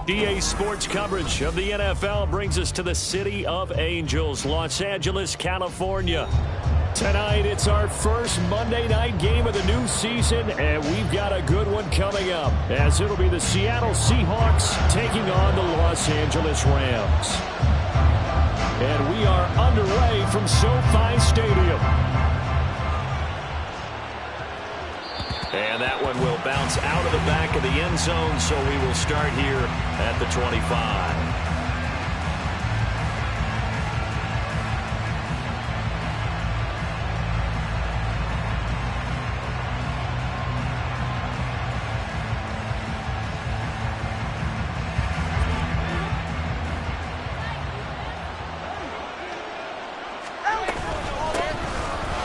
EA Sports coverage of the NFL brings us to the City of Angels, Los Angeles, California. Tonight, it's our first Monday night game of the new season, and we've got a good one coming up, as it'll be the Seattle Seahawks taking on the Los Angeles Rams. And we are underway from SoFi Stadium. And that one will bounce out of the back of the end zone, so we will start here at the 25.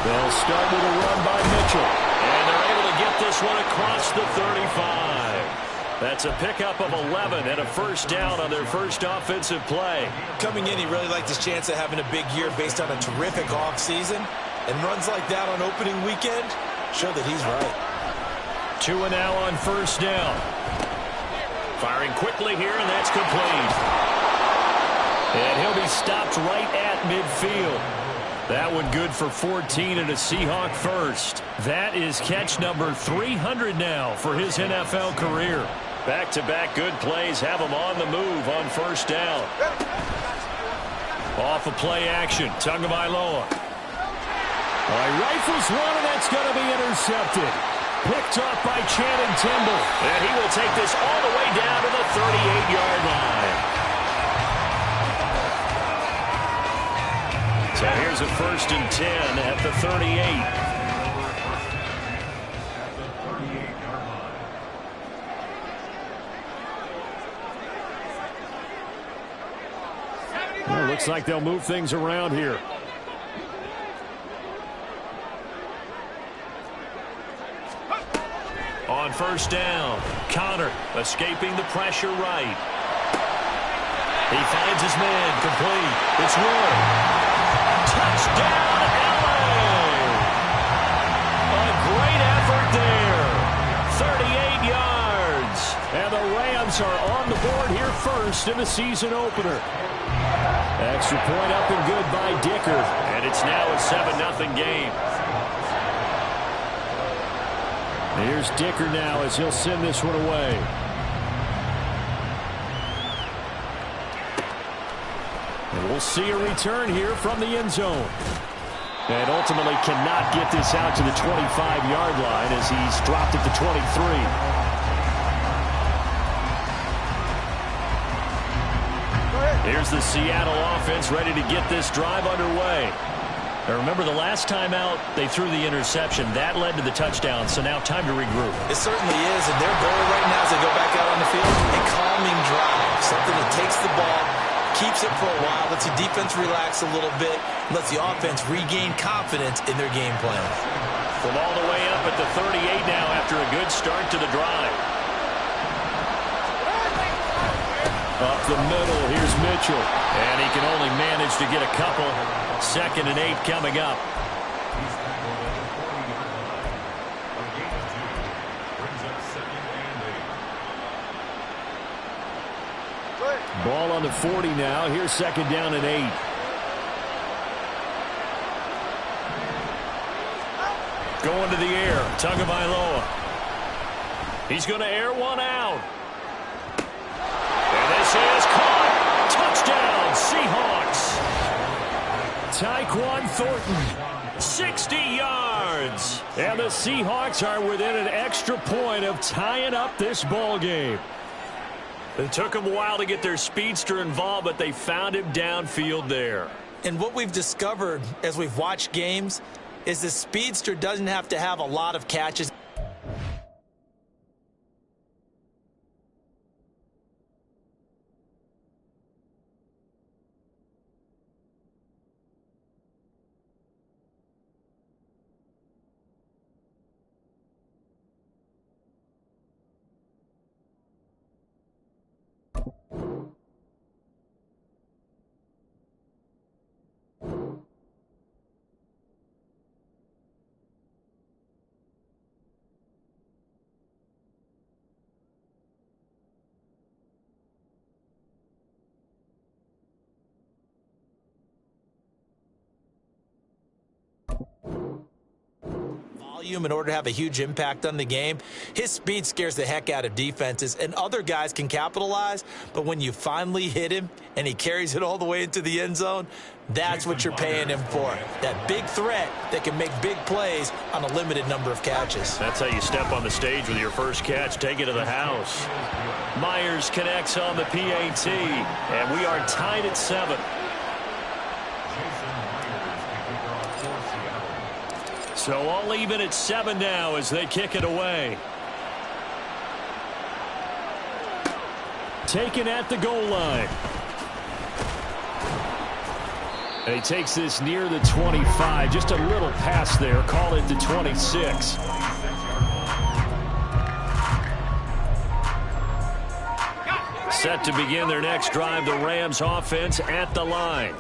They'll start with a run by Mitchell. And they're able to get this one across the 35. That's a pickup of 11 and a first down on their first offensive play. Coming in, he really liked his chance of having a big year based on a terrific offseason. And runs like that on opening weekend show that he's right. 2 and now on first down. Firing quickly here, and that's complete. And he'll be stopped right at midfield. That one good for 14 and a Seahawk first. That is catch number 300 now for his NFL career. Back-to-back good plays have him on the move on first down. Off of play action, Tagovailoa. Rifles one, and that's going to be intercepted. Picked off by Channing Tindall. And he will take this all the way down to the 38-yard line. So here's a 1st and 10 at the 38. Well, looks like they'll move things around here. On first down, Connor escaping the pressure right. He finds his man, complete. It's Roy. Touchdown, LA! A great effort there. 38 yards. And the Rams are on the board here first in the season opener. Extra point up and good by Dicker. And it's now a 7-0 game. Here's Dicker now as he'll send this one away. And we'll see a return here from the end zone. And ultimately cannot get this out to the 25-yard line as he's dropped at the 23. Here's the Seattle offense ready to get this drive underway. Now remember, the last time out, they threw the interception. That led to the touchdown, so now time to regroup. It certainly is, and their goal right now as they go back out on the field, a calming drive. Something that takes the ball, keeps it for a while, lets the defense relax a little bit, lets the offense regain confidence in their game plan. From all the way up at the 38 now after a good start to the drive. Up the middle, here's Mitchell. And he can only manage to get a couple. 2nd and 8 coming up. Ball on the 40 now. Here's 2nd down and 8. Going to the air. Tagovailoa. He's going to air one out. And this is caught. Touchdown, Seahawks. Tyquan Thornton, 60 yards. And the Seahawks are within an extra point of tying up this ball game. It took them a while to get their speedster involved, but they found him downfield there. And what we've discovered as we've watched games is the speedster doesn't have to have a lot of catches. volume in order to have a huge impact on the game. His speed scares the heck out of defenses, and other guys can capitalize, but when you finally hit him and he carries it all the way into the end zone, that's what you're paying him for. That big threat that can make big plays on a limited number of catches. That's how you step on the stage with your first catch. Take it to the house. Myers connects on the PAT, and we are tied at 7. So all even at 7 now as they kick it away. Taken at the goal line. And he takes this near the 25. Just a little pass there. Call it the 26. Set to begin their next drive, the Rams offense at the line.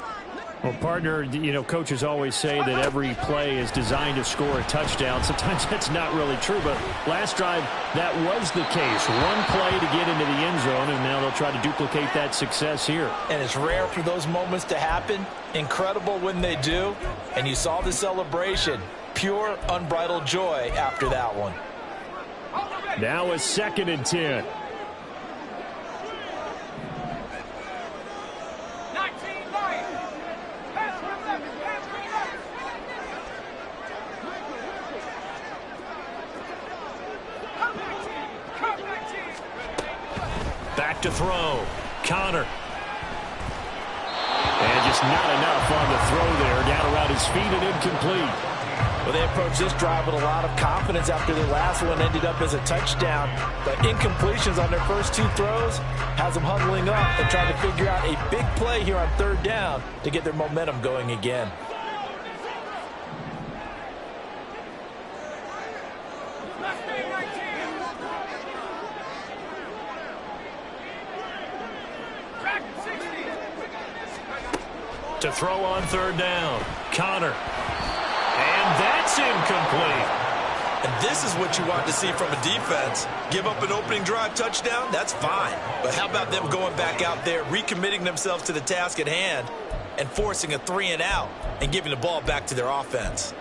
Well, partner, coaches always say that every play is designed to score a touchdown. Sometimes that's not really true, but last drive, that was the case. One play to get into the end zone, and now they'll try to duplicate that success here. And it's rare for those moments to happen. Incredible when they do. And you saw the celebration. Pure, unbridled joy after that one. Now a 2nd and 10. To throw. Connor. And just not enough on the throw there. Down around his feet and incomplete. Well, they approached this drive with a lot of confidence after their last one ended up as a touchdown. But incompletions on their first 2 throws has them huddling up and trying to figure out a big play here on 3rd down to get their momentum going again. To throw on 3rd down. Connor. And that's incomplete. And this is what you want to see from a defense. Give up an opening drive touchdown, that's fine. But how about them going back out there, recommitting themselves to the task at hand, and forcing a 3 and out and giving the ball back to their offense?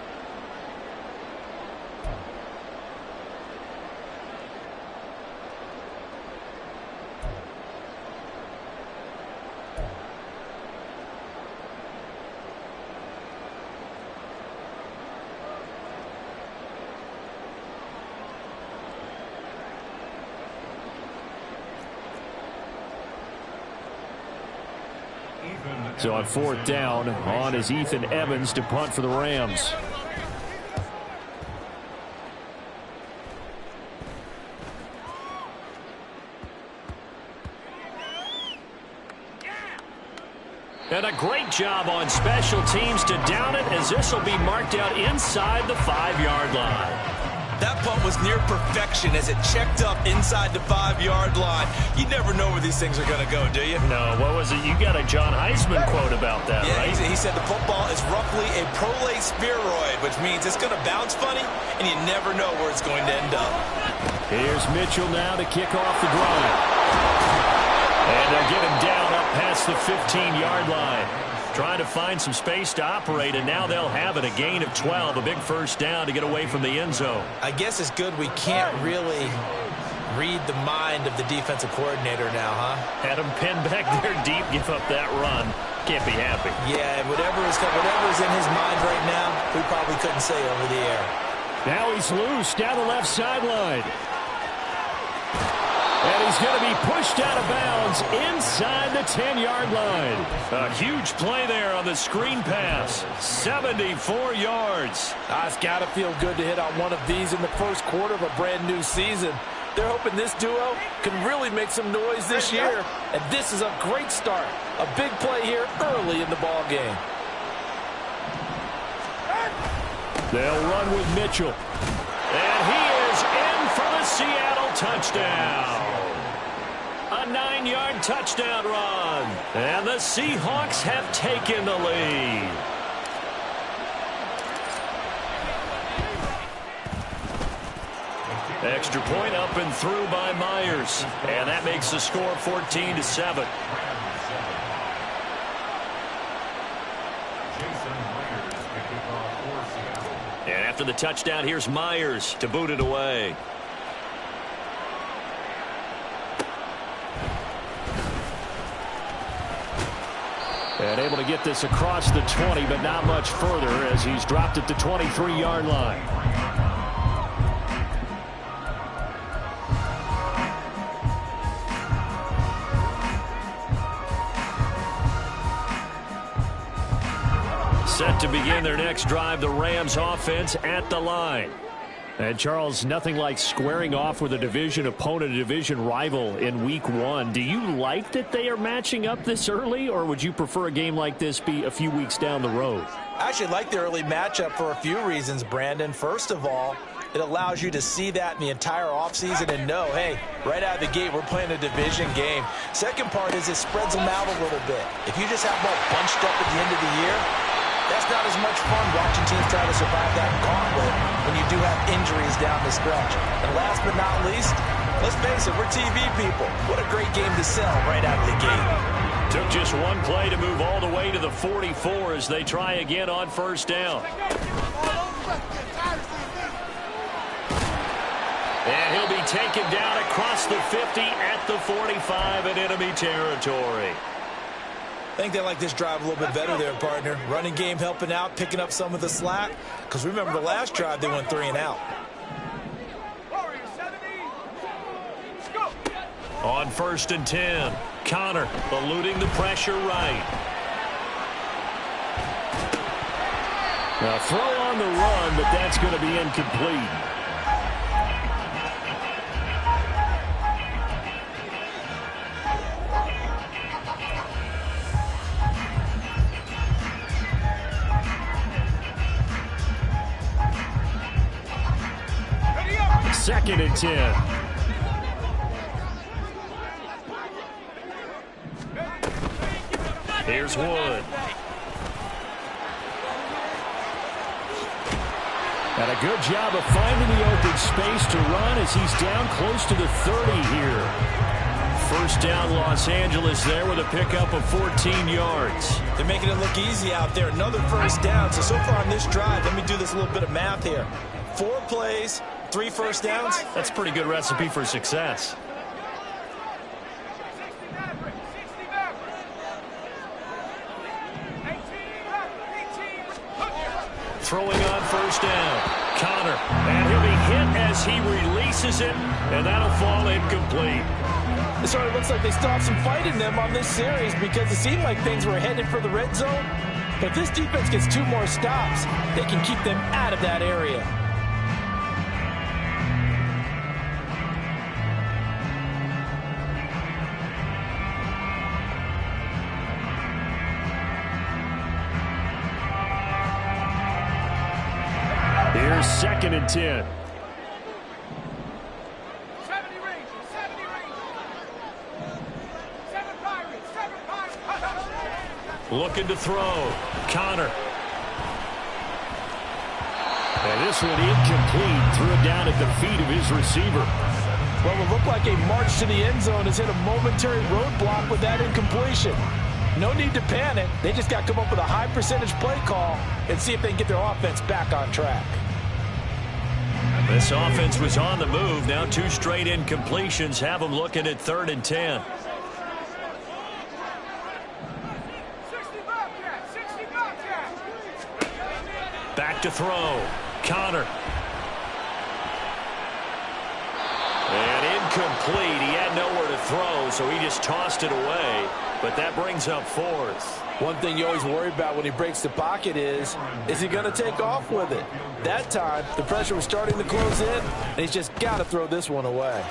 So on 4th down, on is Ethan Evans to punt for the Rams. And a great job on special teams to down it, as this will be marked out inside the 5-yard line. That punt was near perfection as it checked up inside the 5-yard line. You never know where these things are going to go, do you? No, what was it? You got a John Heisman quote about that, yeah, right? He said the football is roughly a prolate spheroid, which means it's going to bounce funny, and you never know where it's going to end up. Here's Mitchell now to kick off the drive. And they'll get him down up past the 15-yard line. Trying to find some space to operate, and now they'll have it. A gain of 12, a big first down to get away from the end zone. I guess it's good we can't really read the mind of the defensive coordinator now, huh? Had him pinned back there deep, give up that run. Can't be happy. Yeah, whatever is in his mind right now, we probably couldn't say over the air. Now he's loose down the left sideline. And he's going to be pushed out of bounds inside the 10-yard line. A huge play there on the screen pass. 74 yards. It's got to feel good to hit on one of these in the first quarter of a brand-new season. They're hoping this duo can really make some noise this year. And this is a great start. A big play here early in the ball game. They'll run with Mitchell. And he is in for the Seattle touchdown. A 9-yard touchdown run. And the Seahawks have taken the lead. Extra point up and through by Myers. And that makes the score 14-7. And after the touchdown, here's Myers to boot it away. And able to get this across the 20, but not much further as he's dropped it to 23-yard line. Set to begin their next drive, the Rams offense at the line. And, Charles, nothing like squaring off with a division opponent, a division rival in Week 1. Do you like that they are matching up this early, or would you prefer a game like this be a few weeks down the road? I actually like the early matchup for a few reasons, Brandon. First of all, it allows you to see that in the entire offseason and know, hey, right out of the gate, we're playing a division game. Second part is it spreads them out a little bit. If you just have them all bunched up at the end of the year, that's not as much fun watching teams try to survive that gauntlet when you do have injuries down the stretch. And last but not least, let's face it, we're TV people. What a great game to sell right out of the gate. Took just one play to move all the way to the 44 as they try again on first down. And he'll be taken down across the 50 at the 45 in enemy territory. I think they like this drive a little bit better there, partner. Running game helping out, picking up some of the slack. Because remember the last drive, they went 3 and out. On 1st and 10, Connor eluding the pressure right. Now throw on the run, but that's going to be incomplete. Second and 10. Here's Wood. And a good job of finding the open space to run as he's down close to the 30 here. First down, Los Angeles there with a pickup of 14 yards. They're making it look easy out there. Another first down. So far on this drive, let me do this little bit of math here. 4 plays, 3 first downs. That's a pretty good recipe for success. Throwing on first down. Connor. And he'll be hit as he releases it. And that'll fall incomplete. It sort of looks like they stopped some fight in them on this series because it seemed like things were headed for the red zone. But if this defense gets 2 more stops, they can keep them out of that area. Here's 2nd and 10. Looking to throw. Connor. And this one incomplete. Threw it down at the feet of his receiver. Well, it looked like a march to the end zone has hit a momentary roadblock with that incompletion. No need to panic. They just got to come up with a high percentage play call and see if they can get their offense back on track. This offense was on the move. Now 2 straight incompletions have them looking at 3rd and 10. Back to throw. Connor. And incomplete. He had nowhere to throw, so he just tossed it away. But that brings up 4th. One thing you always worry about when he breaks the pocket is he going to take off with it? That time, the pressure was starting to close in, and he's just got to throw this one away.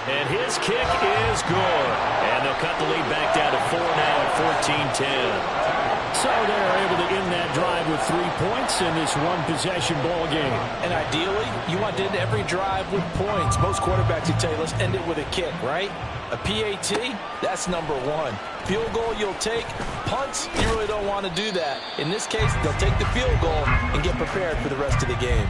And his kick is good. And they'll cut the lead back down to 4 now at 14-10. So they're able to end that drive with 3 points in this one-possession ball game. And ideally, you want to end every drive with points. Most quarterbacks would tell you, let's end it with a kick, right? A PAT, that's number 1. Field goal you'll take. Punts, you really don't want to do that. In this case, they'll take the field goal and get prepared for the rest of the game.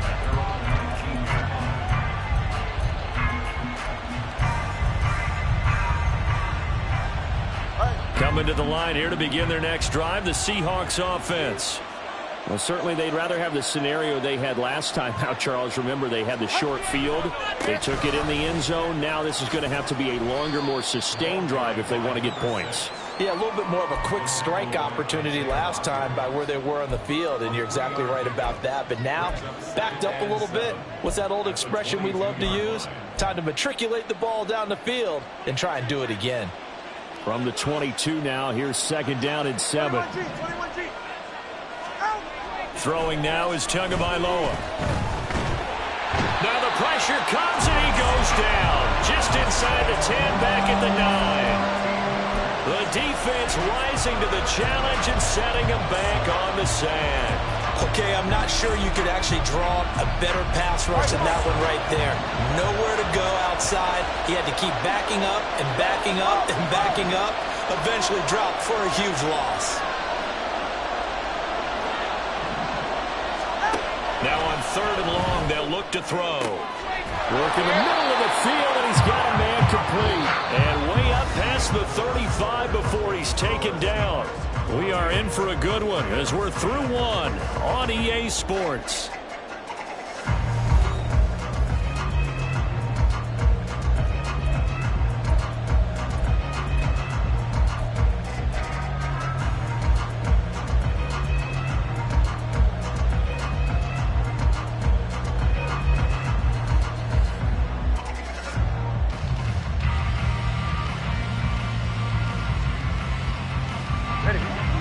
Coming to the line here to begin their next drive, the Seahawks offense. Well, certainly they'd rather have the scenario they had last time out, Charles. Remember, they had the short field. They took it in the end zone. Now this is going to have to be a longer, more sustained drive if they want to get points. Yeah, a little bit more of a quick strike opportunity last time by where they were on the field, and you're exactly right about that. But now, backed up a little bit. What's that old expression we love to use? Time to matriculate the ball down the field and try and do it again. From the 22 now, here's 2nd down and 7. Throwing now is Tagovailoa. Now the pressure comes and he goes down. Just inside the 10, back at the 9. The defense rising to the challenge and setting him back on the sand. Okay, I'm not sure you could actually draw a better pass rush than that one right there. Nowhere to go outside. He had to keep backing up and backing up and backing up. Eventually dropped for a huge loss. Now on 3rd and long, they'll look to throw. Work in the middle of the field, and he's got a man complete. And way up past the 35 before he's taken down. We are in for a good one as we're through one on EA Sports.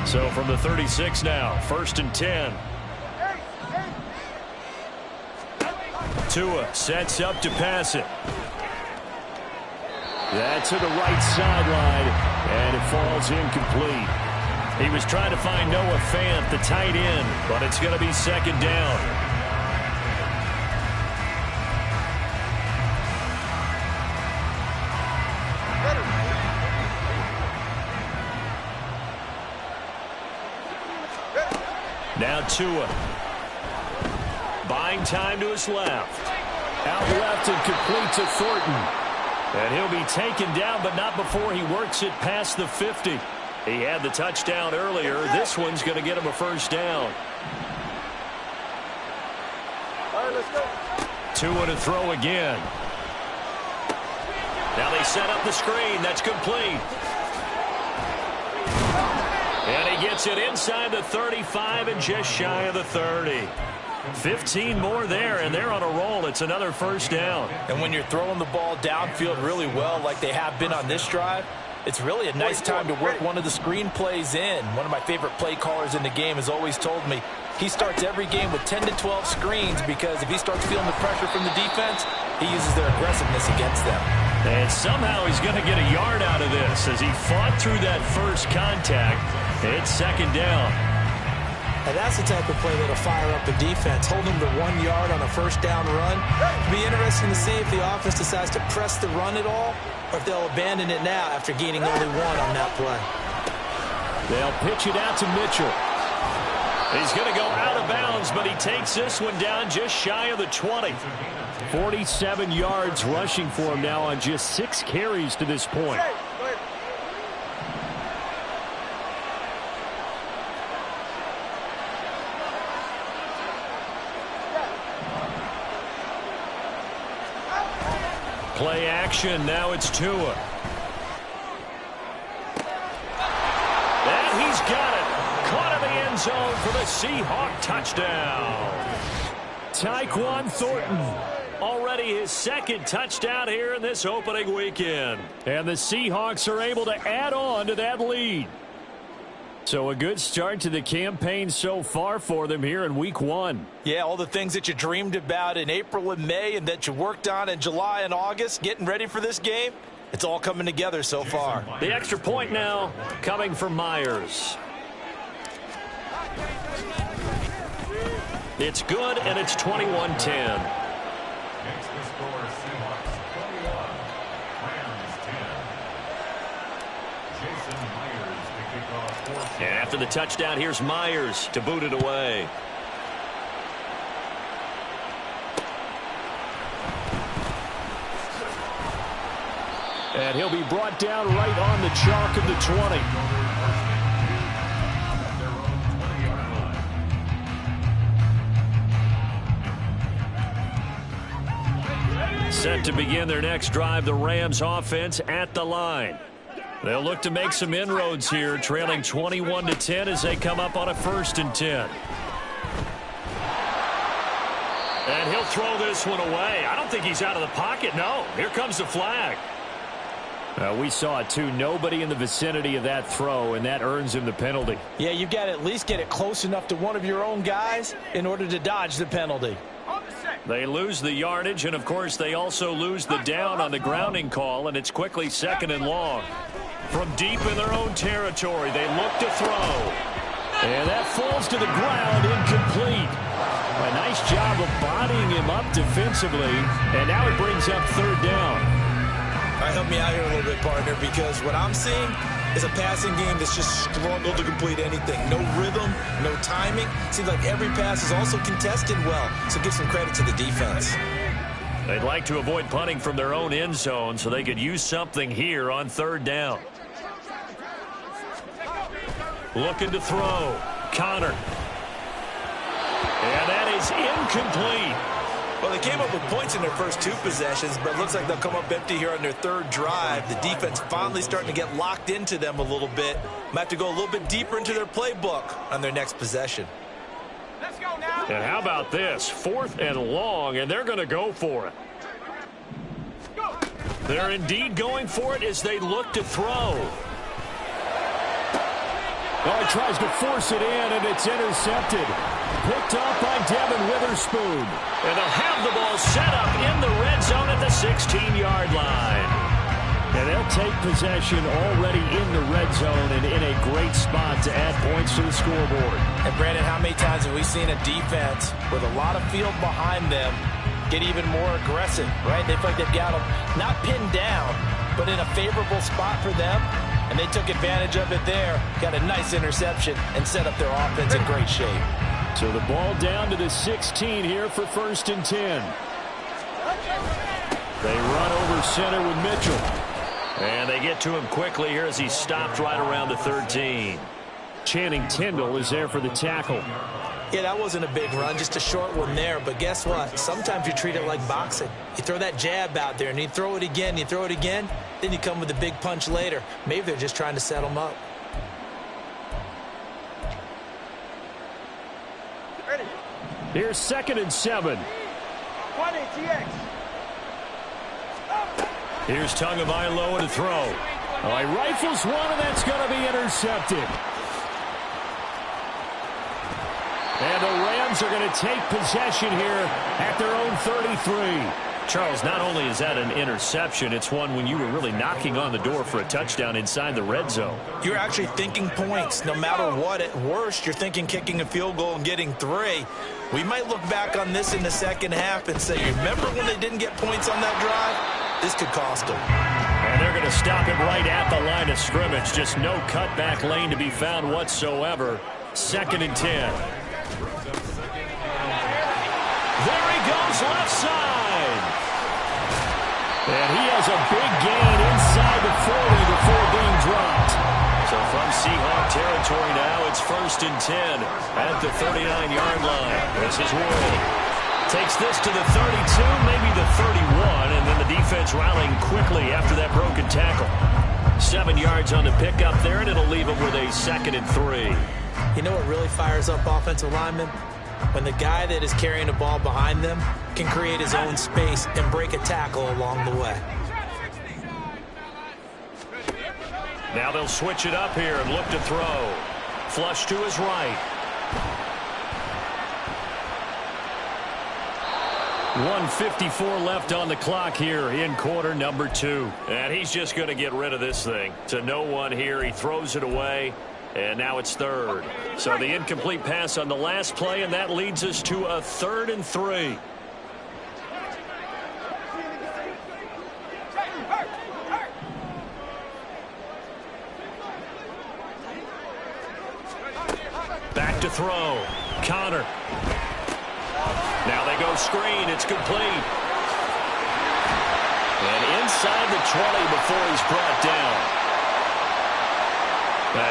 So from the 36 now, 1st and 10. Tua sets up to pass it. That's to the right sideline, and it falls incomplete. He was trying to find Noah Fant, the tight end, but it's going to be 2nd down. Now Tua. Buying time to his left. Out left and complete to Thornton. And he'll be taken down, but not before he works it past the 50. He had the touchdown earlier. This one's going to get him a 1st down. All right, let's go. Tua to throw again. Now they set up the screen. That's complete. And he gets it inside the 35 and just shy of the 30. 15 more there, and they're on a roll. It's another 1st down. And when you're throwing the ball downfield really well like they have been on this drive, it's really a nice time to work one of the screen plays in. One of my favorite play callers in the game has always told me he starts every game with 10 to 12 screens because if he starts feeling the pressure from the defense, he uses their aggressiveness against them. And somehow he's going to get a yard out of this as he fought through that first contact. It's 2nd down. And that's the type of play that'll fire up the defense, holding them to 1 yard on a 1st down run. It'll be interesting to see if the offense decides to press the run at all or if they'll abandon it now after gaining only 1 on that play. They'll pitch it out to Mitchell. He's going to go out of bounds, but he takes this one down just shy of the 20. 47 yards rushing for him now on just 6 carries to this point. Play action. Now it's Tua. And he's got it. Caught in the end zone for the Seahawk touchdown. Tyquan Thornton. Already his 2nd touchdown here in this opening weekend. And the Seahawks are able to add on to that lead. So a good start to the campaign so far for them here in Week 1. Yeah, all the things that you dreamed about in April and May and that you worked on in July and August, getting ready for this game, it's all coming together so far. The extra point now coming from Myers. It's good, and it's 21-10. And after the touchdown, here's Myers to boot it away. And he'll be brought down right on the chalk of the 20. Set to begin their next drive, the Rams offense at the line. They'll look to make some inroads here, trailing 21-10 as they come up on a 1st and 10. And he'll throw this one away. I don't think he's out of the pocket, no. Here comes the flag. We saw it, too. Nobody in the vicinity of that throw, and that earns him the penalty. Yeah, you've got to at least get it close enough to one of your own guys in order to dodge the penalty. They lose the yardage, and, of course, they also lose the down on the grounding call, and it's quickly 2nd and long. From deep in their own territory, they look to throw. And that falls to the ground, incomplete. A nice job of bodying him up defensively, and now it brings up 3rd down. All right, help me out here a little bit, partner, because what I'm seeing is a passing game that's just struggled to complete anything. No rhythm, no timing. Seems like every pass is also contested well, so give some credit to the defense. They'd like to avoid punting from their own end zone so they could use something here on 3rd down. Looking to throw. Connor. And that is incomplete. Well, they came up with points in their first 2 possessions, but it looks like they'll come up empty here on their 3rd drive. The defense finally starting to get locked into them a little bit. Might have to go a little bit deeper into their playbook on their next possession. Let's go now. And how about this? 4th and long, and they're going to go for it. They're indeed going for it as they look to throw. Oh, he tries to force it in, and it's intercepted. Picked up by Devin Witherspoon. And they'll have the ball set up in the red zone at the 16-yard line. And they'll take possession already in the red zone and in a great spot to add points to the scoreboard. And, Brandon, how many times have we seen a defense with a lot of field behind them get even more aggressive, right? They feel like they've got them not pinned down, but in a favorable spot for them. And they took advantage of it there, got a nice interception, and set up their offense in great shape. So the ball down to the 16 here for 1st and 10. They run over center with Mitchell. And they get to him quickly here as he stopped right around the 13. Channing Tindall is there for the tackle. Yeah, that wasn't a big run, just a short one there. But guess what? Sometimes you treat it like boxing. You throw that jab out there, and you throw it again, then you come with a big punch later. Maybe they're just trying to set them up. Ready. Here's 2nd and 7. 20 TX. Here's Tagovailoa to throw. Oh, he rifles one, and that's going to be intercepted. And the Rams are going to take possession here at their own 33. Charles, not only is that an interception, it's one when you were really knocking on the door for a touchdown inside the red zone. You're actually thinking points. No matter what, at worst, you're thinking kicking a field goal and getting 3. We might look back on this in the second half and say, remember when they didn't get points on that drive? This could cost them. And they're going to stop him right at the line of scrimmage. Just no cutback lane to be found whatsoever. 2nd and 10. There he goes, left side. And he has a big gain inside the 40 before being dropped. So from Seahawk territory now, it's 1st and 10 at the 39-yard line. This is Wood. Takes this to the 32, maybe the 31, and then the defense rallying quickly after that broken tackle. 7 yards on the pickup there, and it'll leave them with a 2nd and 3. You know what really fires up offensive linemen? When the guy that is carrying the ball behind them can create his own space and break a tackle along the way. Now they'll switch it up here and look to throw. Flush to his right. 1:54 left on the clock here in quarter number 2. And he's just going to get rid of this thing. To no one here. He throws it away. And now it's 3rd. So the incomplete pass on the last play, and that leads us to a 3rd and 3. Back to throw. Connor. Now they go screen. It's complete. And inside the 20 before he's brought down.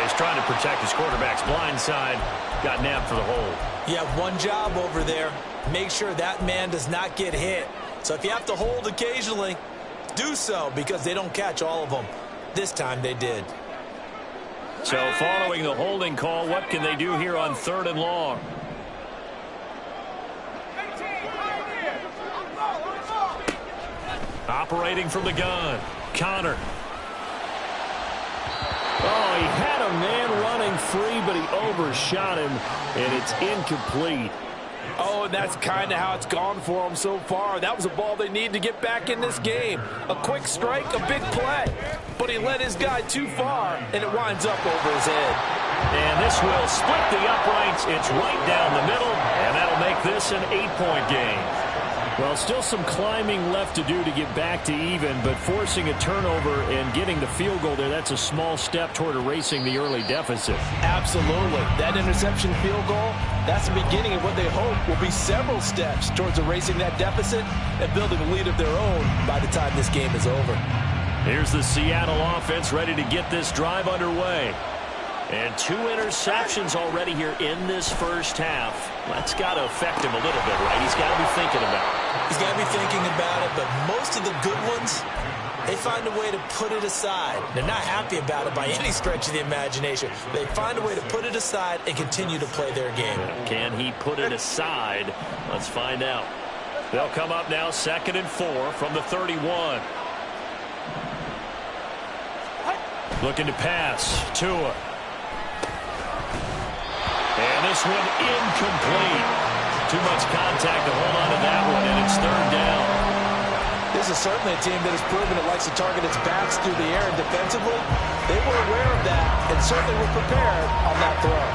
He's trying to protect his quarterback's blind side. Got nabbed for the hold. You have one job over there. Make sure that man does not get hit. So if you have to hold occasionally, do so, because they don't catch all of them. This time they did. So following the holding call, what can they do here on 3rd and long? Operating from the gun, Connor. Oh, he had a man running free, but he overshot him, and it's incomplete. Oh, and that's kind of how it's gone for them so far. That was a ball they need to get back in this game. A quick strike, a big play. But he led his guy too far, and it winds up over his head. And this will split the uprights. It's right down the middle, and that'll make this an 8-point game. Well, still some climbing left to do to get back to even, but forcing a turnover and getting the field goal there, that's a small step toward erasing the early deficit. Absolutely. That interception field goal, that's the beginning of what they hope will be several steps towards erasing that deficit and building a lead of their own by the time this game is over. Here's the Seattle offense ready to get this drive underway. And 2 interceptions already here in this first half. That's got to affect him a little bit, right? He's got to be thinking about it. He's got to be thinking about it, but most of the good ones, they find a way to put it aside. They're not happy about it by any stretch of the imagination. They find a way to put it aside and continue to play their game. Can he put it aside? Let's find out. They'll come up now 2nd and 4 from the 31. Looking to pass. Tua. And this one incomplete. Too much contact to hold on to that one, and it's 3rd down. This is certainly a team that has proven it likes to target its backs through the air, and defensively, they were aware of that and certainly were prepared on that throw.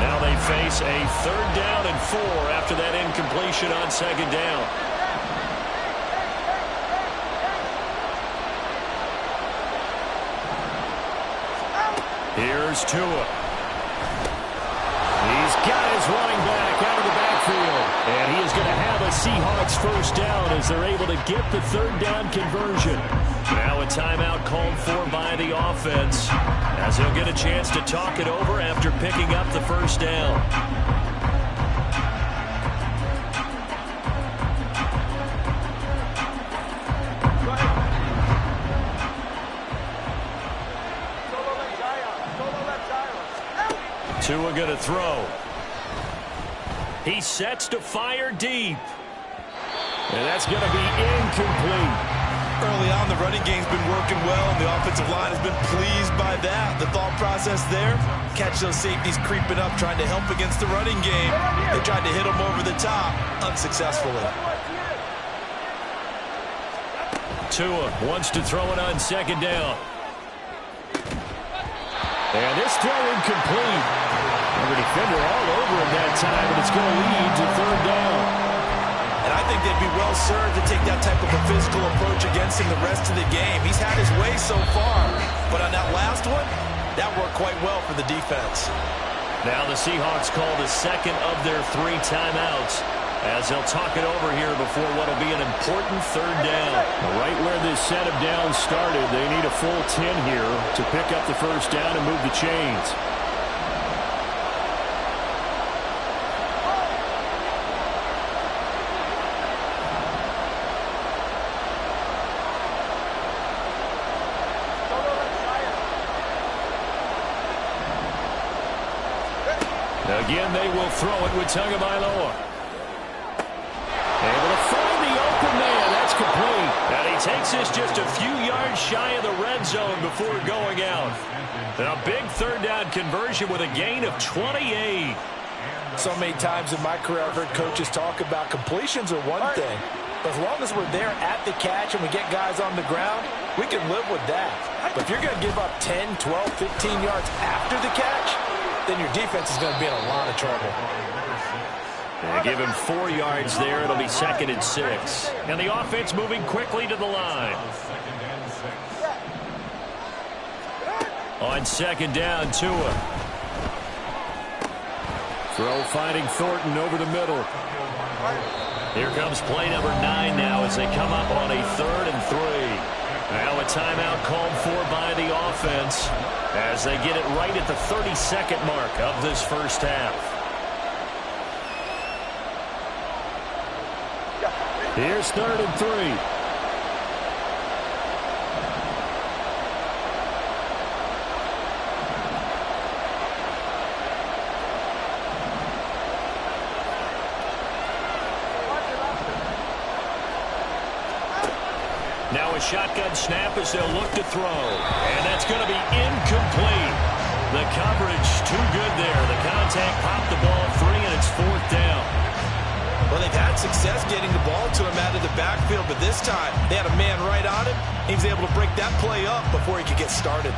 Now they face a 3rd down and 4 after that incompletion on 2nd down. Here's Tua. He's got his running back out of the backfield. And he is going to have a Seahawks 1st down as they're able to get the 3rd down conversion. Now a timeout called for by the offense, as he'll get a chance to talk it over after picking up the 1st down. Tua going to throw. He sets to fire deep. And that's going to be incomplete. Early on, the running game's been working well, and the offensive line has been pleased by that. The thought process there, catch those safeties creeping up, trying to help against the running game. They tried to hit them over the top, unsuccessfully. Tua wants to throw it on 2nd down. And this throw incomplete. And the defender all over him that time, and it's going to lead to 3rd down. And I think they'd be well served to take that type of a physical approach against him the rest of the game. He's had his way so far, but on that last one, that worked quite well for the defense. Now the Seahawks call the 2nd of their 3 timeouts, as they'll talk it over here before what will be an important 3rd down. Right where this set of downs started, they need a full 10 here to pick up the 1st down and move the chains. Again, they will throw it with Tagovailoa. Able to find the open man. That's complete. And he takes this just a few yards shy of the red zone before going out. And a big 3rd down conversion with a gain of 28. So many times in my career, I've heard coaches talk about completions are one thing. But as long as we're there at the catch and we get guys on the ground, we can live with that. But if you're going to give up 10, 12, 15 yards after the catch, then your defense is going to be in a lot of trouble. They give him 4 yards there. It'll be 2nd and 6. And the offense moving quickly to the line. On 2nd down, Tua. Throw finding Thornton over the middle. Here comes play number 9 now as they come up on a 3rd and 3. Now a timeout called for by the offense as they get it right at the 32nd mark of this first half. Here's 3rd and 3. Now a shotgun snap as they'll look to throw. And that's going to be incomplete. The coverage too good there. The contact popped the ball free, and it's 4th down. Well, they've had success getting the ball to him out of the backfield, but this time they had a man right on him. He was able to break that play up before he could get started.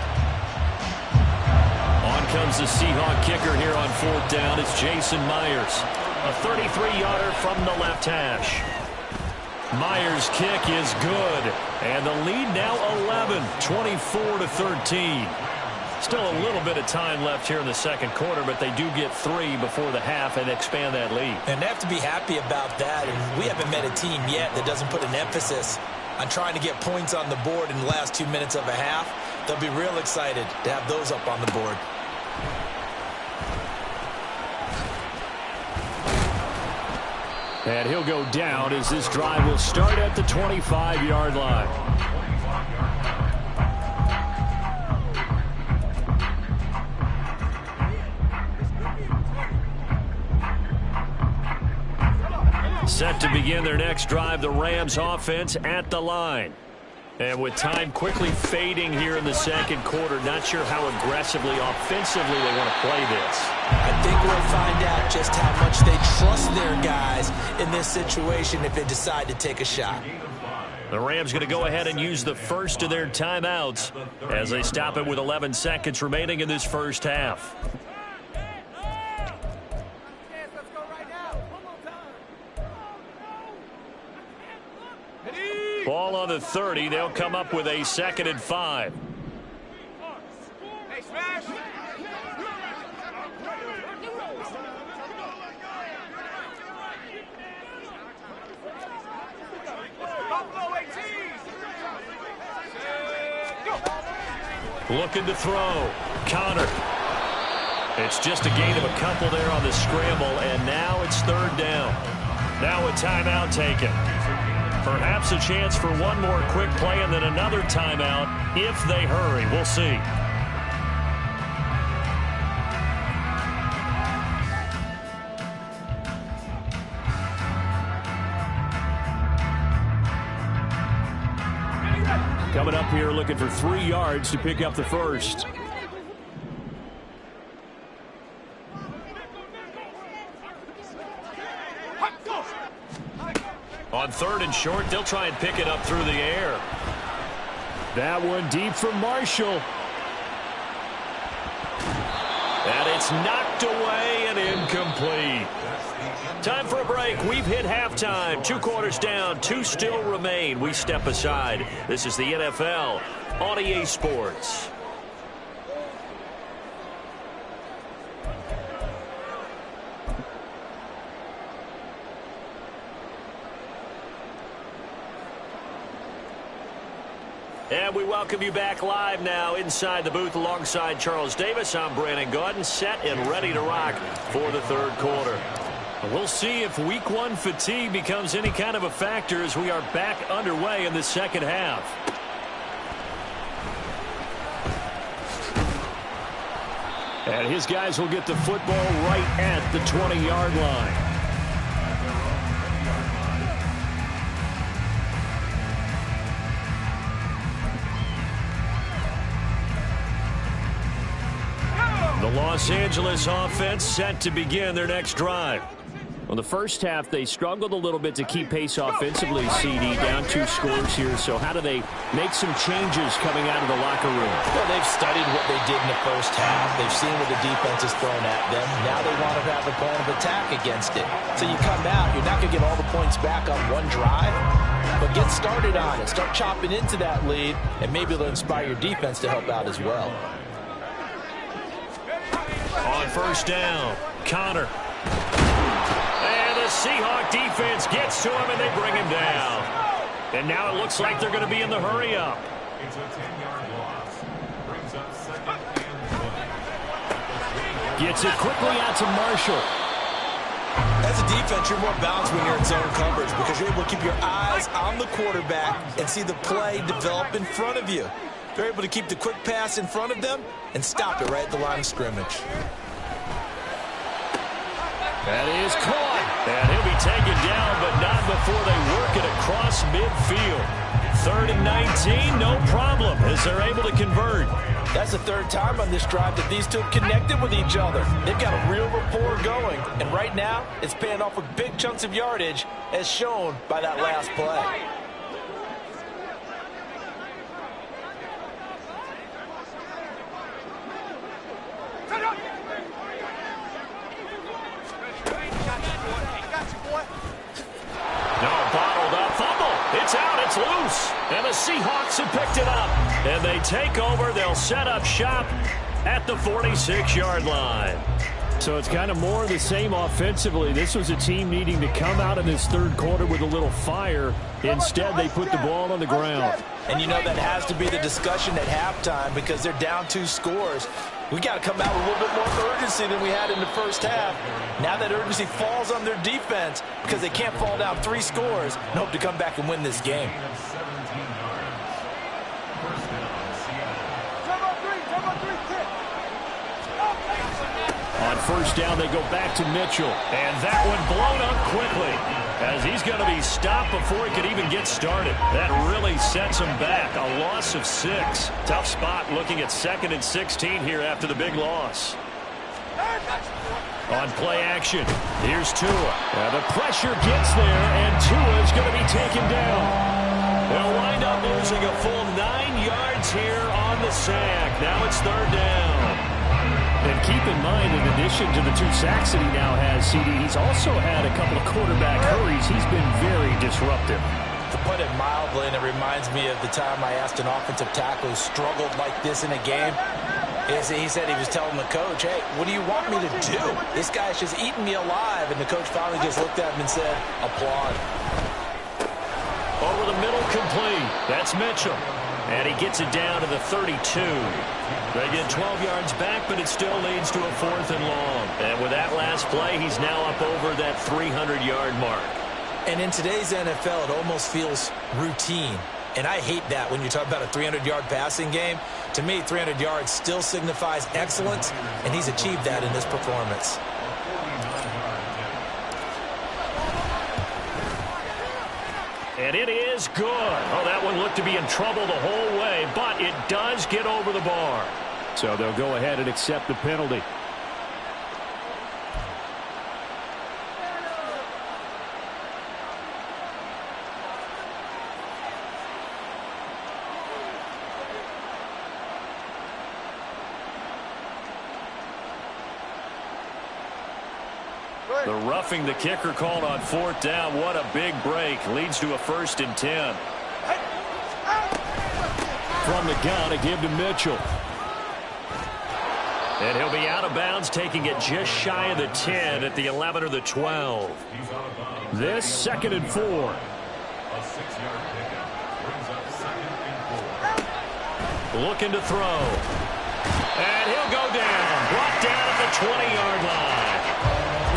On comes the Seahawk kicker here on 4th down. It's Jason Myers. A 33-yarder from the left hash. Myers' kick is good. And the lead now 11, 24-13. Still a little bit of time left here in the second quarter, but they do get 3 before the half and expand that lead. And they have to be happy about that. And we haven't met a team yet that doesn't put an emphasis on trying to get points on the board in the last 2 minutes of a half. They'll be real excited to have those up on the board. And he'll go down as this drive will start at the 25-yard line. Set to begin their next drive, the Rams offense at the line. And with time quickly fading here in the second quarter, not sure how aggressively, offensively they want to play this. I think we'll find out just how much they trust their guys in this situation if they decide to take a shot. The Rams going to go ahead and use the first of their timeouts as they stop it with 11 seconds remaining in this first half. Ball on the 30. They'll come up with a 2nd and 5. Hey, smash! Buffalo 18! Looking to throw. Connor. It's just a gain of a couple there on the scramble, and now it's 3rd down. Now a timeout taken. Perhaps a chance for one more quick play and then another timeout if they hurry. We'll see. Coming up here looking for 3 yards to pick up the first. On 3rd and short, they'll try and pick it up through the air. That one deep for Marshall. And it's knocked away and incomplete. Time for a break. We've hit halftime. 2 quarters down, 2 still remain. We step aside. This is the NFL on EA Sports. And we welcome you back live now inside the booth alongside Charles Davis. I'm Brandon Gaudin, set and ready to rock for the 3rd quarter. We'll see if Week 1 fatigue becomes any kind of a factor as we are back underway in the second half. And his guys will get the football right at the 20-yard line. The Los Angeles offense set to begin their next drive. Well, the first half, they struggled a little bit to keep pace offensively, CD, down 2 scores here. So how do they make some changes coming out of the locker room? Well, they've studied what they did in the first half. They've seen what the defense has thrown at them. Now they want to have a plan of attack against it. So you come out, you're not going to get all the points back on one drive, but get started on it. Start chopping into that lead, and maybe it'll inspire your defense to help out as well. On 1st down, Connor. And the Seahawk defense gets to him, and they bring him down. And now it looks like they're going to be in the hurry-up. It's a 10-yard loss. Brings up 2nd and 1. Gets it quickly out to Marshall. As a defense, you're more balanced when you're in zone coverage because you're able to keep your eyes on the quarterback and see the play develop in front of you. They're able to keep the quick pass in front of them and stop it right at the line of scrimmage. That is caught. And he'll be taken down, but not before they work it across midfield. 3rd and 19, no problem, as they're able to convert. That's the 3rd time on this drive that these two have connected with each other. They've got a real rapport going, and right now it's paying off with big chunks of yardage, as shown by that last play. It's out, it's loose, and the Seahawks have picked it up. And they take over, they'll set up shop at the 46-yard line. So it's kind of more of the same offensively. This was a team needing to come out in this 3rd quarter with a little fire. Instead, they put the ball on the ground. And you know that has to be the discussion at halftime because they're down 2 scores. We got to come out with a little bit more urgency than we had in the first half. Now that urgency falls on their defense because they can't fall down 3 scores and hope to come back and win this game. On 1st down, they go back to Mitchell. And that one blown up quickly as he's going to be stopped before he could even get started. That really sets him back. A loss of 6. Tough spot looking at 2nd and 16 here after the big loss. On play action, here's Tua. The pressure gets there, and Tua is going to be taken down. They'll wind up losing a full 9 yards here on the sack. Now it's 3rd down. And keep in mind, in addition to the 2 sacks that he now has, CD, he's also had a couple of quarterback hurries. He's been very disruptive. To put it mildly, and it reminds me of the time I asked an offensive tackle who struggled like this in a game, he said he was telling the coach, hey, what do you want me to do? This guy's just eating me alive. And the coach finally just looked at him and said, applaud. Over the middle, complete. That's Mitchell. And he gets it down to the 32. They get 12 yards back, but it still leads to a 4th and long. And with that last play, he's now up over that 300-yard mark. And in today's NFL, it almost feels routine. And I hate that when you talk about a 300-yard passing game. To me, 300 yards still signifies excellence, and he's achieved that in this performance. And it is good. Oh, that one looked to be in trouble the whole way, but it does get over the bar. So they'll go ahead and accept the penalty. The roughing the kicker called on 4th down. What a big break. Leads to a 1st and 10. From the gun, a give to Mitchell. And he'll be out of bounds, taking it just shy of the 10 at the 11 or the 12. This 2nd and 4. A 6-yard pickup brings up 2nd and 4. Looking to throw. And he'll go down. Brought down at the 20-yard line.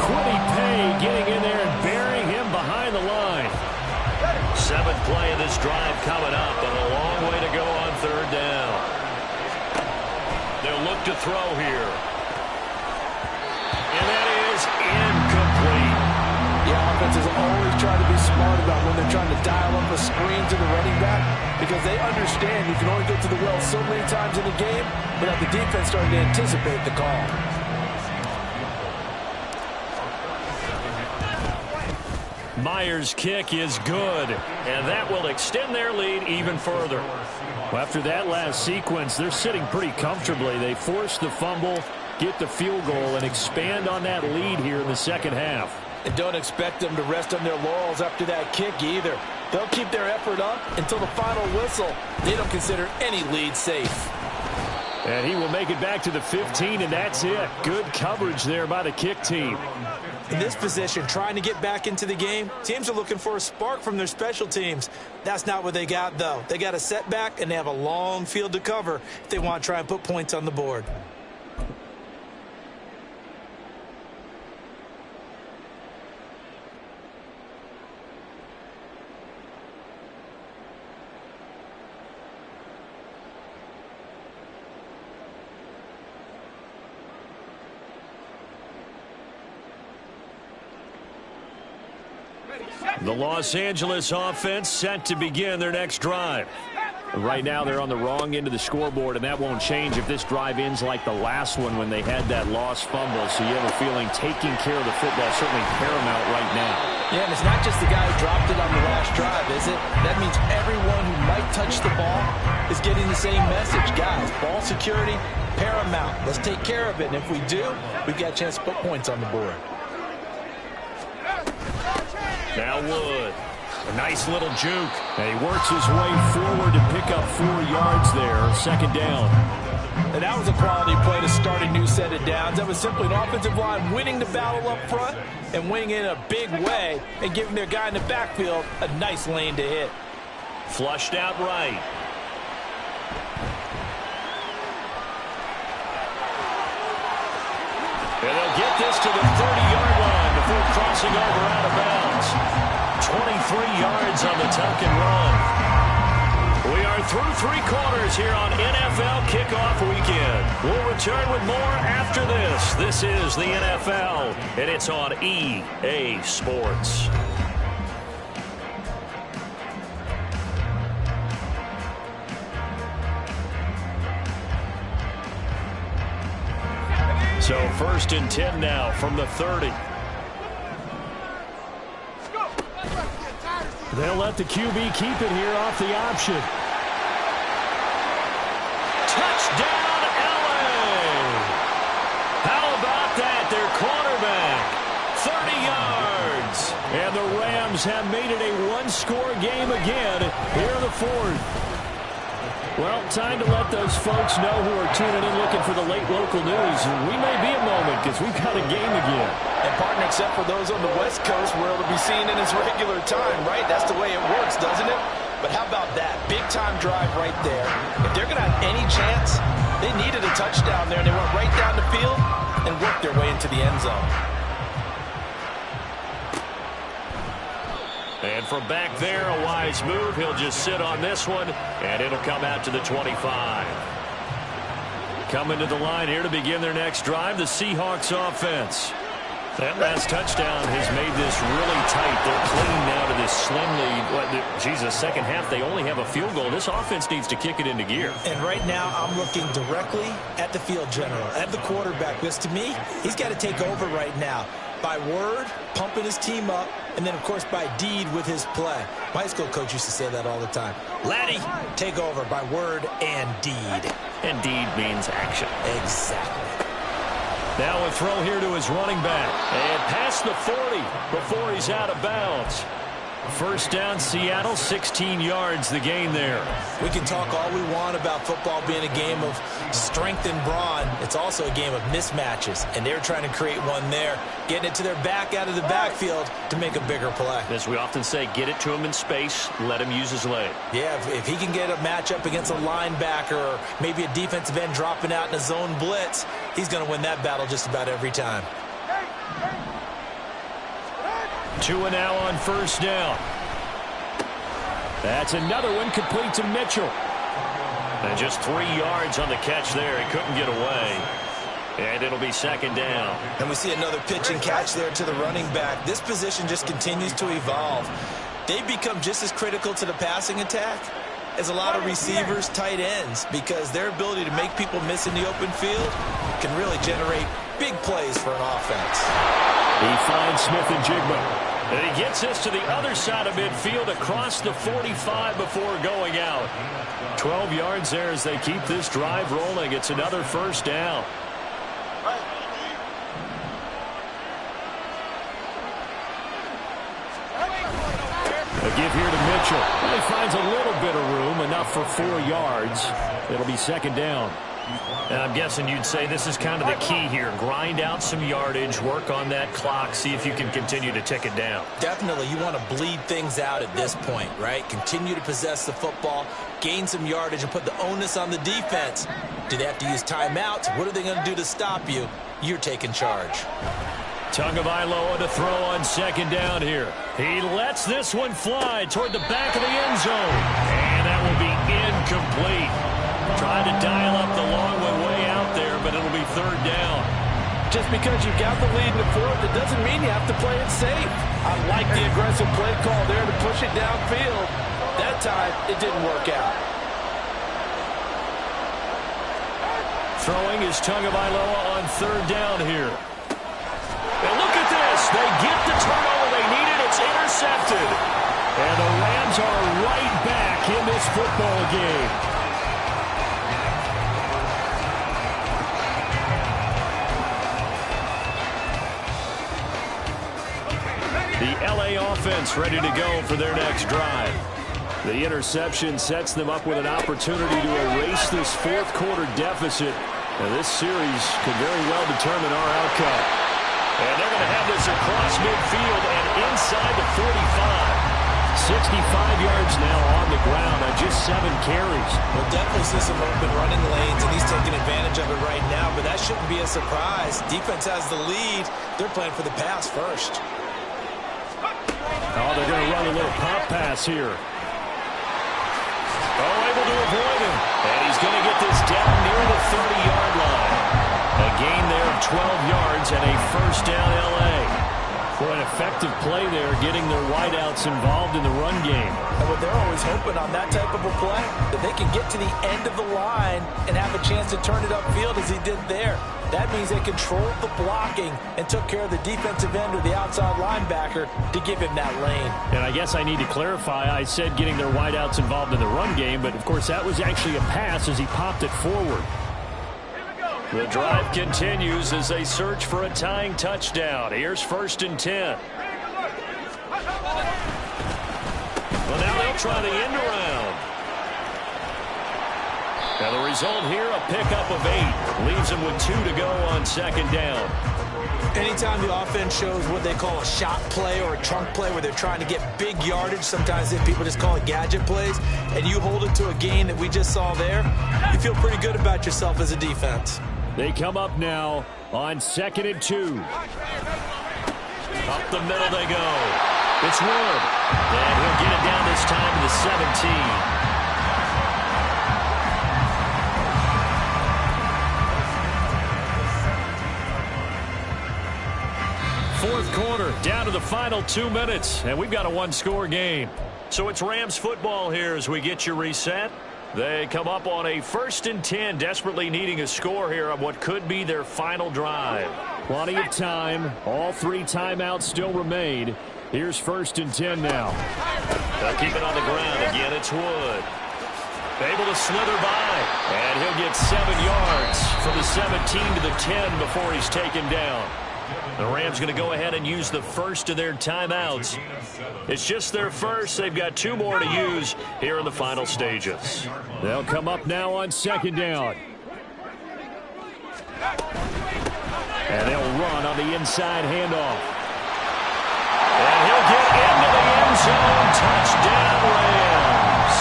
Kwity Paye getting in there and burying him behind the line. 7th play of this drive coming up, but a long way to go on 3rd down. They'll look to throw here. And that is incomplete. The offenses always try to be smart about when they're trying to dial up a screen to the running back because they understand you can only get to the well so many times in the game without the defense starting to anticipate the call. Myers' kick is good, and that will extend their lead even further. Well, after that last sequence, they're sitting pretty comfortably. They force the fumble, get the field goal, and expand on that lead here in the 2nd half. And don't expect them to rest on their laurels after that kick either. They'll keep their effort up until the final whistle. They don't consider any lead safe. And he will make it back to the 15, and that's it. Good coverage there by the kick team. In this position, trying to get back into the game, teams are looking for a spark from their special teams. That's not what they got, though. They got a setback, and they have a long field to cover if they want to try and put points on the board. The Los Angeles offense set to begin their next drive. Right now they're on the wrong end of the scoreboard, and that won't change if this drive ends like the last one when they had that lost fumble. So you have a feeling taking care of the football is certainly paramount right now. Yeah, and it's not just the guy who dropped it on the last drive, is it? That means everyone who might touch the ball is getting the same message. Guys, ball security, paramount. Let's take care of it, and if we do, we've got a chance to put points on the board. Now Wood. A nice little juke. And he works his way forward to pick up 4 yards there. Second down. And that was a quality play to start a new set of downs. That was simply an offensive line winning the battle up front and winning it in a big way and giving their guy in the backfield a nice lane to hit. Flushed out right. And they'll get this to the 30-yard line before crossing over out of bounds. 23 yards on the tuck and run. We are through 3 quarters here on NFL Kickoff Weekend. We'll return with more after this. This is the NFL, and it's on EA Sports. So 1st and 10 now from the 30. They'll let the QB keep it here off the option. Touchdown, LA! How about that? Their quarterback, 30 yards. And the Rams have made it a 1-score game again here in the 4th. Well, time to let those folks know who are tuning in looking for the late local news. We may be a moment because we've got a game again. And, partner, except for those on the West Coast, where it'll be seen in its regular time, right? That's the way it works, doesn't it? But how about that? Big-time drive right there. If they're going to have any chance, they needed a touchdown there, and they went right down the field and worked their way into the end zone. And from back there, a wise move. He'll just sit on this one, and it'll come out to the 25. Coming to the line here to begin their next drive, the Seahawks offense. That last touchdown has made this really tight. They're clinging now to this slim lead. Second half, they only have a field goal. This offense needs to kick it into gear. And right now, I'm looking directly at the field general, at the quarterback. Because to me, he's got to take over right now. By word, pumping his team up, and then, of course, by deed with his play. My high school coach used to say that all the time. Laddie, take over by word and deed. And deed means action. Exactly. Now a throw here to his running back. And past the 40 before he's out of bounds. First down, Seattle, 16 yards the gain there. We can talk all we want about football being a game of strength and brawn. It's also a game of mismatches, and they're trying to create one there, getting it to their back out of the backfield to make a bigger play. As we often say, get it to him in space, let him use his leg. Yeah, if he can get a matchup against a linebacker or maybe a defensive end dropping out in a zone blitz, he's going to win that battle just about every time. 2 now on first down. That's another one complete to Mitchell. And just 3 yards on the catch there. He couldn't get away. And it'll be second down. And we see another pitch and catch there to the running back. This position just continues to evolve. They've become just as critical to the passing attack as a lot of receivers, tight ends, because their ability to make people miss in the open field can really generate big plays for an offense. He finds Smith and Jigba. And he gets this to the other side of midfield across the 45 before going out. 12 yards there as they keep this drive rolling. It's another first down. A give here to Mitchell. Well, he finds a little bit of room, enough for 4 yards. It'll be second down. And I'm guessing you'd say this is kind of the key here. Grind out some yardage, work on that clock, see if you can continue to tick it down. Definitely. You want to bleed things out at this point, right? Continue to possess the football, gain some yardage, and put the onus on the defense. Do they have to use timeouts? What are they going to do to stop you? You're taking charge. Tagovailoa to throw on second down here. He lets this one fly toward the back of the end zone. And that will be incomplete. Trying to dial up the long one way out there, but it'll be third down. Just because you've got the lead in the fourth, it doesn't mean you have to play it safe. I like the aggressive play call there to push it downfield. That time, it didn't work out. Throwing is Tagovailoa on third down here. And look at this. They get the turnover they needed. It's intercepted. And the Rams are right back in this football game. The LA offense ready to go for their next drive. The interception sets them up with an opportunity to erase this fourth quarter deficit. And this series could very well determine our outcome. And they're going to have this across midfield and inside the 45. 65 yards now on the ground on just 7 carries. We'll definitely see some open running lanes, and he's taking advantage of it right now, but that shouldn't be a surprise. Defense has the lead. They're playing for the pass first. Oh, they're going to run a little pop pass here. Oh, able to avoid him. And he's going to get this down near the 30-yard line. A gain there of 12 yards and a first down LA. For an effective play there, getting their wideouts involved in the run game. And what they're always hoping on that type of a play, that they can get to the end of the line and have a chance to turn it upfield as he did there. That means they controlled the blocking and took care of the defensive end or the outside linebacker to give him that lane. And I guess I need to clarify, I said getting their wideouts involved in the run game, but of course that was actually a pass as he popped it forward. The drive continues as they search for a tying touchdown. Here's 1st and 10. Well, now they'll try the end around. Now the result here, a pickup of 8. Leaves them with 2 to go on 2nd down. Anytime the offense shows what they call a shot play or a trunk play where they're trying to get big yardage, sometimes people just call it gadget plays, and you hold it to a gain that we just saw there, you feel pretty good about yourself as a defense. They come up now on 2nd and 2. Up the middle they go. It's Wood. And he'll get it down this time to the 17. Fourth quarter, down to the final 2 minutes, and we've got a one-score game. So it's Rams football here as we get you reset. They come up on a 1st and 10, desperately needing a score here on what could be their final drive. Plenty of time. All 3 timeouts still remain. Here's 1st and 10 now. They'll keep it on the ground again. It's Wood. Able to slither by, and he'll get 7 yards from the 17 to the 10 before he's taken down. The Rams going to go ahead and use the first of their timeouts. It's just their first. They've got 2 more to use here in the final stages. They'll come up now on 2nd down. And they'll run on the inside handoff. And he'll get into the end zone. Touchdown, Rams.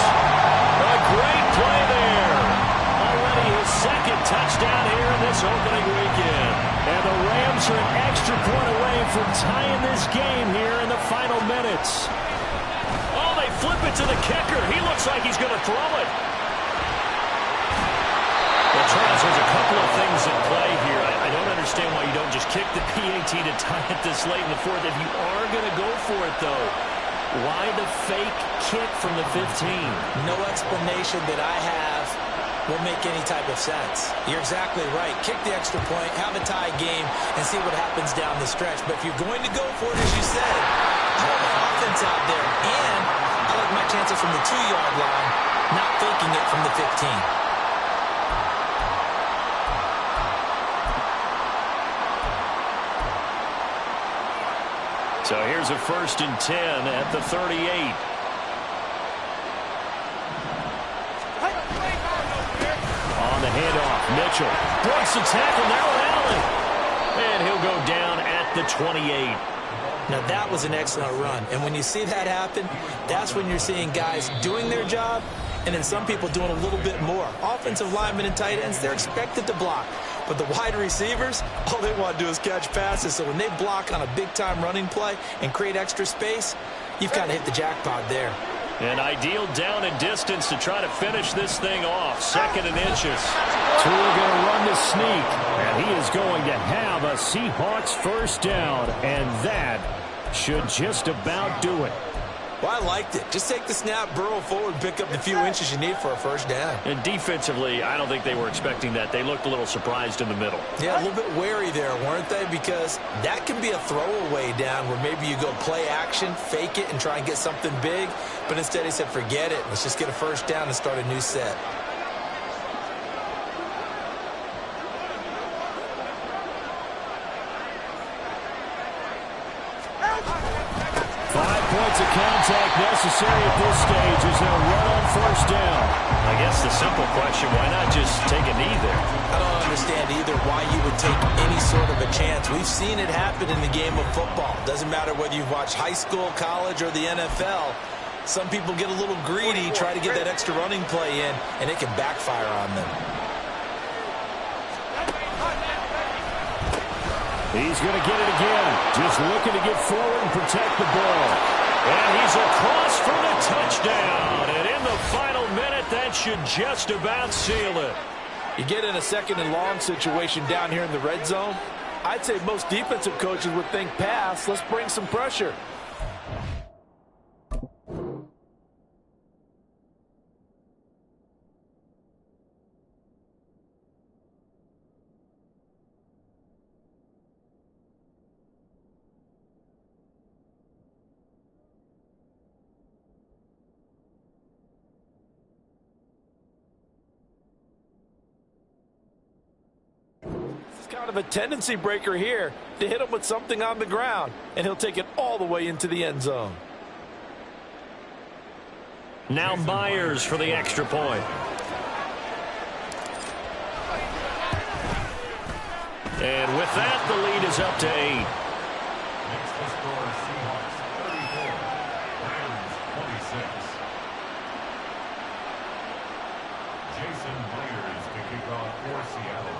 A great play there. Already his 2nd touchdown here in this opening weekend. And the Rams are an extra point away from tying this game here in the final minutes. Oh, they flip it to the kicker. He looks like he's going to throw it. Well, Charles, there's a couple of things at play here. I don't understand why you don't just kick the PAT to tie it this late in the fourth. If you are going to go for it, though, why the fake kick from the 15? No explanation that I have will make any type of sense. You're exactly right. Kick the extra point, have a tie game, and see what happens down the stretch. But if you're going to go for it, as you said, I want my offense out there. And I like my chances from the 2-yard line, not faking it from the 15. So here's a 1st and 10 at the 38. On the handoff, Mitchell breaks the tackle now with Allen. And he'll go down at the 28. Now that was an excellent run. And when you see that happen, that's when you're seeing guys doing their job and then some people doing a little bit more. Offensive linemen and tight ends, they're expected to block. But the wide receivers, all they want to do is catch passes. So when they block on a big-time running play and create extra space, you've kind of hit the jackpot there. An ideal down and distance to try to finish this thing off. 2nd and inches. Tua going to run the sneak. And he is going to have a Seahawks first down. And that should just about do it. Well, I liked it. Just take the snap, burrow forward, pick up the few inches you need for a first down. And defensively, I don't think they were expecting that. They looked a little surprised in the middle. Yeah, a little bit wary there, weren't they? Because that can be a throwaway down where maybe you go play action, fake it, and try and get something big. But instead he said, forget it. Let's just get a first down and start a new set. Of contact necessary at this stage as they'll run on first down. I guess the simple question, why not just take a knee there? I don't understand either why you would take any sort of a chance. We've seen it happen in the game of football. Doesn't matter whether you've watched high school, college, or the NFL. Some people get a little greedy, try to get that extra running play in, and it can backfire on them. He's going to get it again. Just looking to get forward and protect the ball. And he's across for the touchdown. And in the final minute, that should just about seal it. You get in a 2nd and long situation down here in the red zone. I'd say most defensive coaches would think pass. Let's bring some pressure. Kind of a tendency breaker here to hit him with something on the ground, and he'll take it all the way into the end zone. Now Myers for the extra point. And with that, the lead is up to 8. Next to score, Seahawks 34, Rams 26. Jason Myers to kick off for Seattle.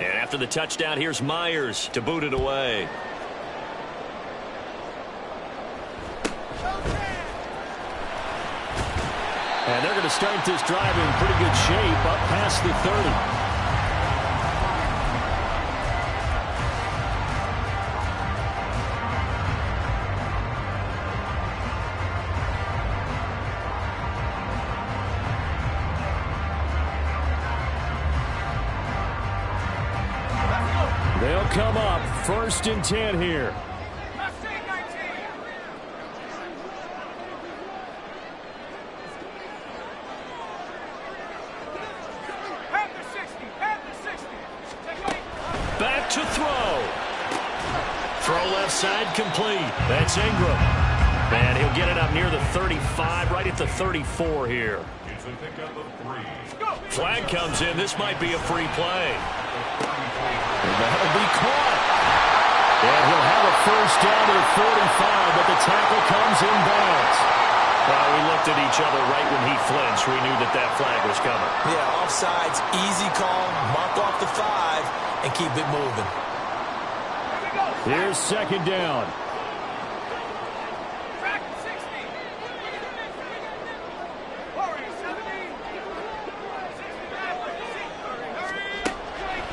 And after the touchdown, here's Myers to boot it away. And they're going to start this drive in pretty good shape up past the 30. They'll come up 1st and 10 here. Back to throw. Throw left side complete. That's Ingram. And he'll get it up near the 35, right at the 34 here. It's a pickup of 3. Flag comes in. This might be a free play. And that'll be caught. And he'll have a first down to the 45, but the tackle comes inbounds. Well, we looked at each other right when he flinched. We knew that that flag was coming. Yeah, offsides, easy call, mark off the 5, and keep it moving. Here's 2nd down.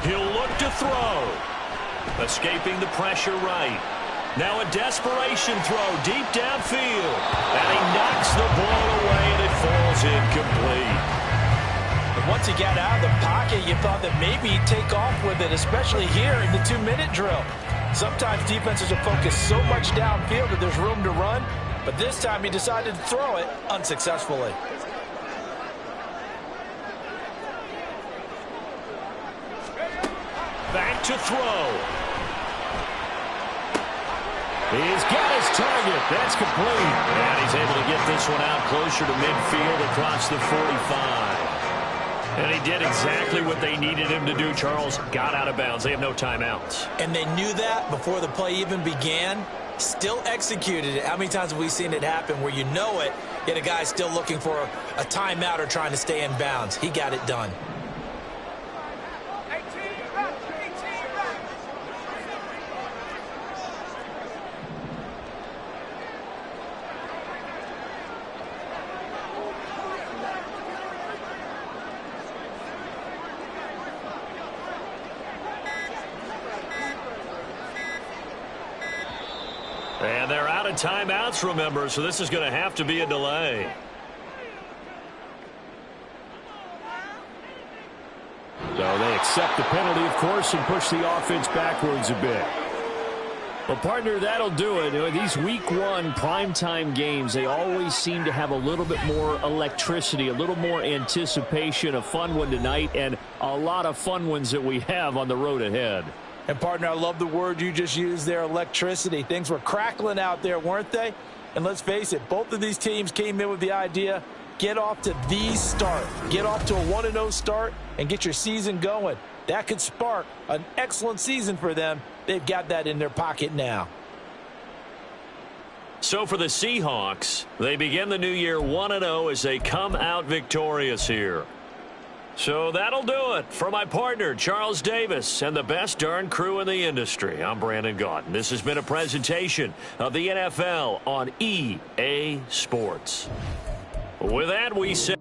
He'll look to throw. Escaping the pressure right. Now a desperation throw deep downfield. And he knocks the ball away, and it falls incomplete. Once he got out of the pocket, you thought that maybe he'd take off with it, especially here in the 2-minute drill. Sometimes defenses will focus so much downfield that there's room to run, but this time he decided to throw it unsuccessfully. Back to throw. He's got his target. That's complete. And he's able to get this one out closer to midfield across the 45. And he did exactly what they needed him to do, Charles. Got out of bounds. They have no timeouts. And they knew that before the play even began. Still executed it. How many times have we seen it happen where you know it, yet a guy's still looking for a timeout or trying to stay in bounds? He got it done. And they're out of timeouts, remember, so this is going to have to be a delay. So they accept the penalty, of course, and push the offense backwards a bit. Well, partner, that'll do it. These Week 1 primetime games, they always seem to have a little bit more electricity, a little more anticipation. A fun one tonight, and a lot of fun ones that we have on the road ahead. And, partner, I love the word you just used there, electricity. Things were crackling out there, weren't they? And let's face it, both of these teams came in with the idea, get off to the start. Get off to a 1-0 start and get your season going. That could spark an excellent season for them. They've got that in their pocket now. So for the Seahawks, they begin the new year 1-0 as they come out victorious here. So that'll do it. For my partner, Charles Davis, and the best darn crew in the industry, I'm Brandon Gaudin. This has been a presentation of the NFL on EA Sports. With that, we say